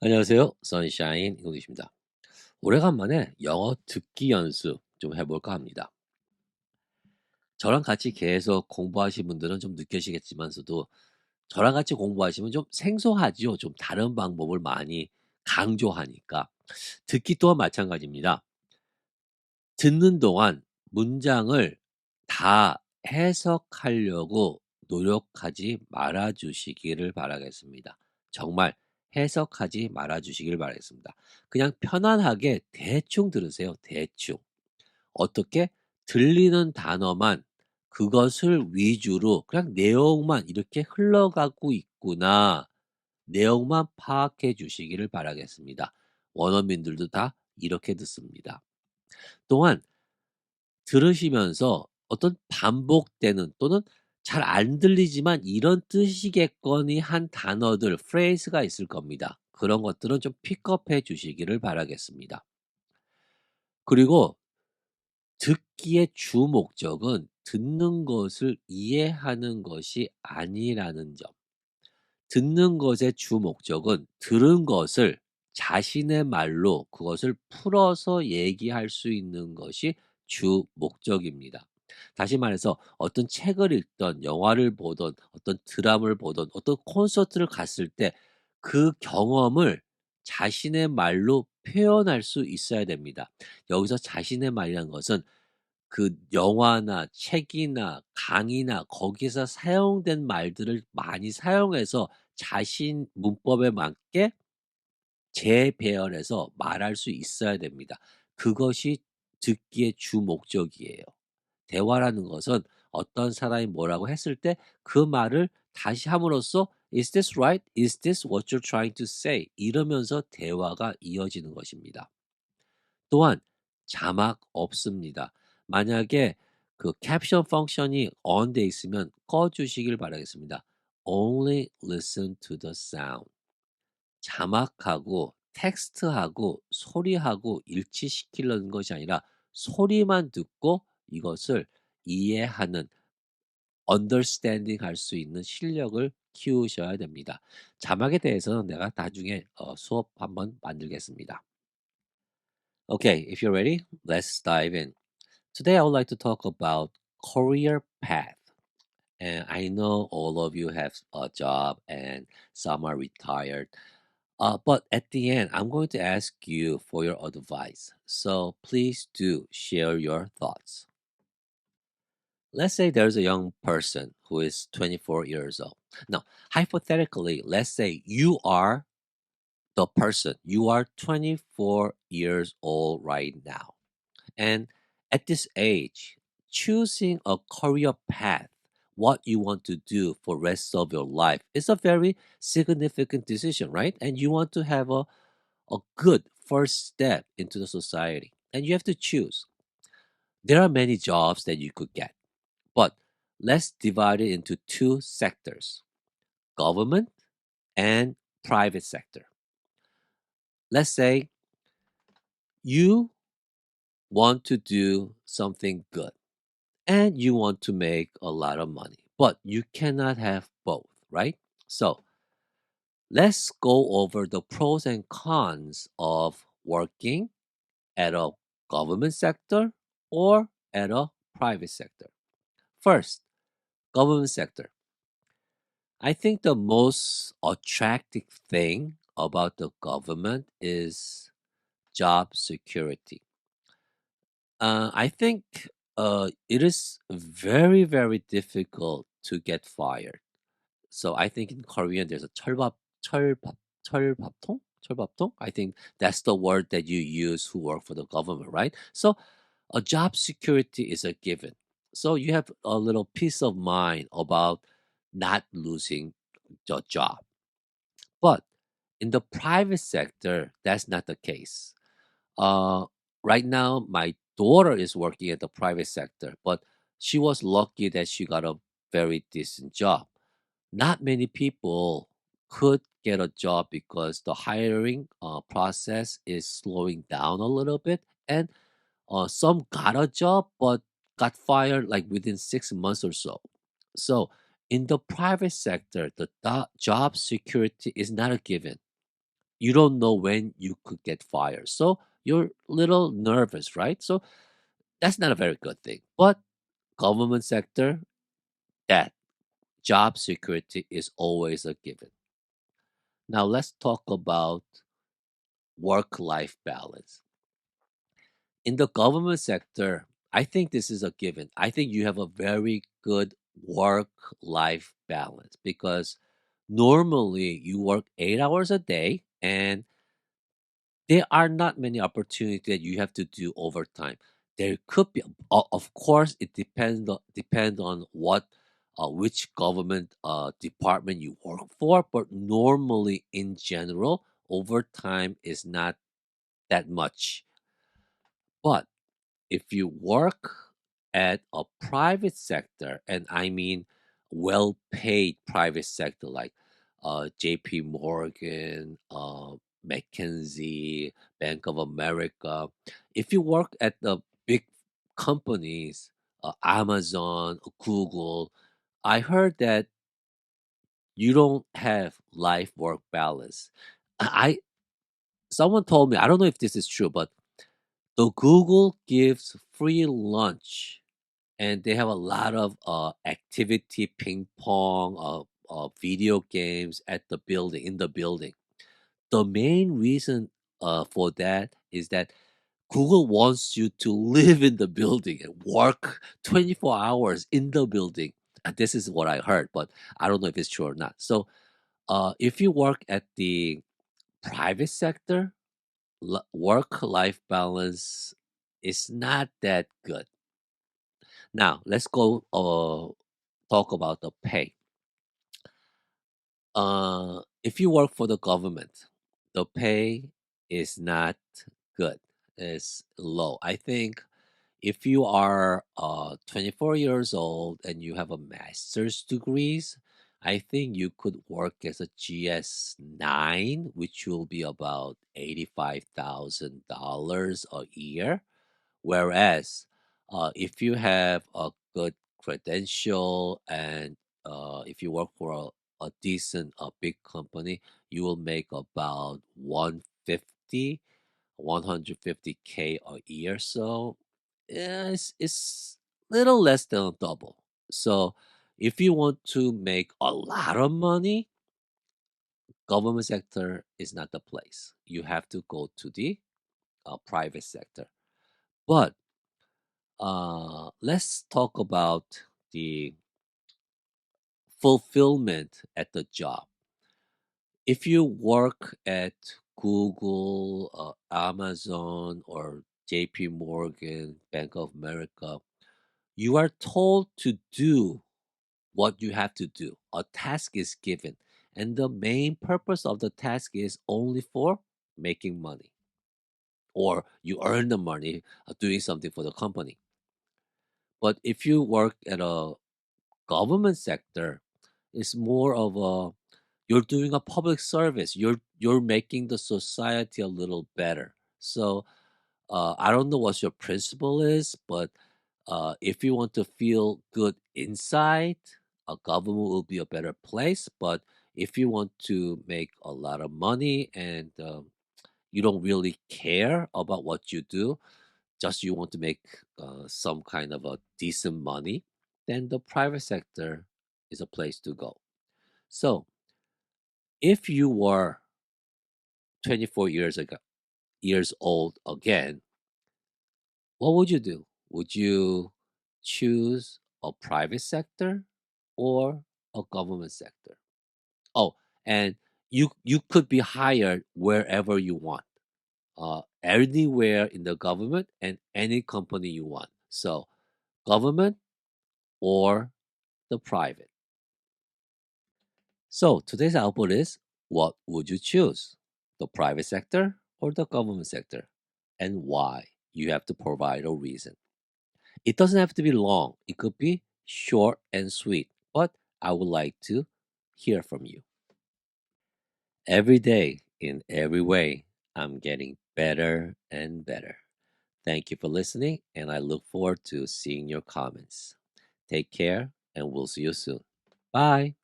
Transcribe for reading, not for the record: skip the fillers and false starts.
안녕하세요. 선샤인 인글리시입니다. 오래간만에 영어 듣기 연습 좀 해볼까 합니다. 저랑 같이 계속 공부하신 분들은 좀 느끼시겠지만서도 저랑 같이 공부하시면 좀 생소하지요. 좀 다른 방법을 많이 강조하니까. 듣기 또한 마찬가지입니다. 듣는 동안 문장을 다 해석하려고 노력하지 말아 주시기를 바라겠습니다. 정말 해석하지 말아 주시길 바라겠습니다. 그냥 편안하게 대충 들으세요, 대충. 어떻게? 들리는 단어만 그것을 위주로 그냥 내용만 이렇게 흘러가고 있구나. 내용만 파악해 주시기를 바라겠습니다. 원어민들도 다 이렇게 듣습니다. 또한 들으시면서 어떤 반복되는 또는 잘 안 들리지만 이런 뜻이겠거니 한 단어들, phrase가 있을 겁니다. 그런 것들은 좀 픽업해 주시기를 바라겠습니다. 그리고 듣기의 주 목적은 듣는 것을 이해하는 것이 아니라는 점. 듣는 것의 주 목적은 들은 것을 자신의 말로 그것을 풀어서 얘기할 수 있는 것이 주 목적입니다. 다시 말해서 어떤 책을 읽던 영화를 보던 어떤 드라마를 보던 어떤 콘서트를 갔을 때 그 경험을 자신의 말로 표현할 수 있어야 됩니다. 여기서 자신의 말이라는 것은 그 영화나 책이나 강의나 거기서 사용된 말들을 많이 사용해서 자신 문법에 맞게 재배열해서 말할 수 있어야 됩니다. 그것이 듣기의 주 목적이에요. 대화라는 것은 어떤 사람이 뭐라고 했을 때 그 말을 다시 함으로써 "Is this right? Is this what you're trying to say?" 이러면서 대화가 이어지는 것입니다. 또한 자막 없습니다. 만약에 그 캡션 펑션이 on 돼 있으면 꺼 주시길 바라겠습니다. Only listen to the sound. 자막하고 텍스트하고 소리하고 일치시키려는 것이 아니라 소리만 듣고 이것을 이해하는 understanding 할 수 있는 실력을 키우셔야 됩니다. 자막에 대해서는 내가 나중에 수업 한번 만들겠습니다. Okay, if you're ready, let's dive in. Today, I would like to talk about career path. And I know all of you have a job and some are retired. But at the end, I'm going to ask you for your advice. So please do share your thoughts. Let's say there's a young person who is 24 years old. Now, hypothetically, let's say you are the person. You are 24 years old right now. And at this age, choosing a career path, what you want to do for rest of your life is a very significant decision, right? And you want to have a good first step into the society. And you have to choose. There are many jobs that you could get, but let's divide it into two sectors, government and private sector. Let's say you want to do something good and you want to make a lot of money, but you cannot have both, right? So let's go over the pros and cons of working at a government sector or at a private sector. First, government sector. I think the most attractive thing about the government is job security. I think it is very, very difficult to get fired. So I think in Korean there's a 철밥, 철밥통. I think that's the word that you use who work for the government, right? So a job security is a given. So you have a little peace of mind about not losing your job. But in the private sector, that's not the case. Uh, right now, my daughter is working at the private sector, but she was lucky that she got a very decent job. Not many people could get a job because the hiring process is slowing down a little bit, and some got a job but got fired like within 6 months or so. So in the private sector, the job security is not a given. you don't know when you could get fired. So you're a little nervous, right? So that's not a very good thing. But government sector, that job security is always a given. Now let's talk about work-life balance. In the government sector, I think this is a given. I think you have a very good work-life balance because normally you work 8 hours a day and there are not many opportunities that you have to do overtime. There could be, of course, it depend on what, which government department you work for. But normally, in general, overtime is not that much. But if you work at a private sector, and I mean well-paid private sector like JP Morgan, McKinsey, Bank of America, if you work at the big companies, Amazon, Google, I heard that you don't have life work balance. I Someone told me, I don't know if this is true, but the Google gives free lunch and they have a lot of activity, ping pong, video games at the building, in the building. The main reason for that is that Google wants you to live in the building and work 24 hours in the building. This is what I heard, but I don't know if it's true or not. So if you work at the private sector, work life balance is not that good. Now, let's go talk about the pay. If you work for the government, the pay is not good. It's low. I think if you are 24 years old and you have a master's degrees, I think you could work as a GS9, which will be about $85,000 a year. Whereas, if you have a good credential and if you work for a decent, big company, you will make about 150K a year. So it's little less than double. So if you want to make a lot of money, government sector is not the place. You have to go to the private sector. But let's talk about the fulfillment at the job. If you work at Google, Amazon, or JP Morgan, Bank of America, you are told to do what you have to do. A task is given, and the main purpose of the task is only for making money, or you earn the money doing something for the company. But if you work at a government sector, it's more of a, you're doing a public service. You're making the society a little better. So I don't know what your principle is, but if you want to feel good inside, a government will be a better place. But if you want to make a lot of money and you don't really care about what you do, just you want to make some kind of a decent money, then the private sector is a place to go. So if you were 24 years old again, what would you do? Would you choose a private sector or a government sector? Oh, and you could be hired wherever you want, anywhere in the government and any company you want. So government or the private. So today's output is, what would you choose? The private sector or the government sector? And why? You have to provide a reason. It doesn't have to be long, it could be short and sweet, but I would like to hear from you. Every day, in every way, I'm getting better and better. Thank you for listening, and I look forward to seeing your comments. Take care, and we'll see you soon. Bye.